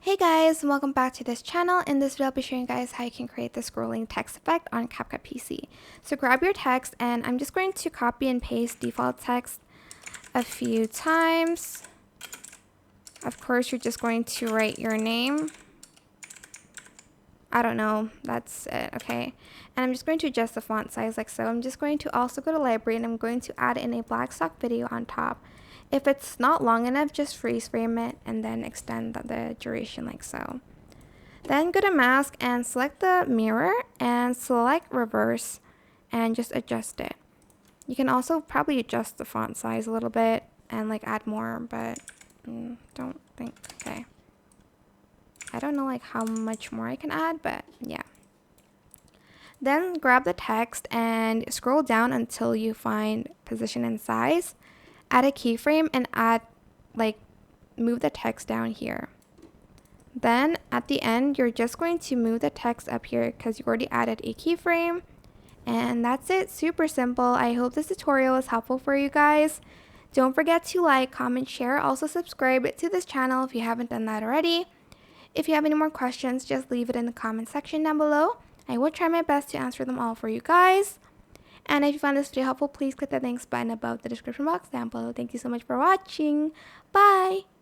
Hey guys, welcome back to this channel. In this video, I'll be showing you guys how you can create the scrolling text effect on CapCut PC. So grab your text, and I'm just going to copy and paste default text a few times. Of course, you're just going to write your name. I don't know, that's it, okay? And I'm just going to adjust the font size like so. I'm just going to also go to library, and I'm going to add in a black stock video on top. If it's not long enough, just freeze frame it and then extend the duration like so. Then go to mask and select the mirror and select reverse and just adjust it. You can also probably adjust the font size a little bit and like add more, but don't think, okay. I don't know like how much more I can add, but yeah. Then grab the text and scroll down until you find position and size. Add a keyframe and move the text down here. Then at the end, you're just going to move the text up here because you already added a keyframe. And that's it, super simple. I hope this tutorial was helpful for you guys. Don't forget to like, comment, share. Also subscribe to this channel if you haven't done that already. If you have any more questions, just leave it in the comment section down below. I will try my best to answer them all for you guys. And if you found this video helpful, please click the thanks button above the description box down below. Thank you so much for watching. Bye!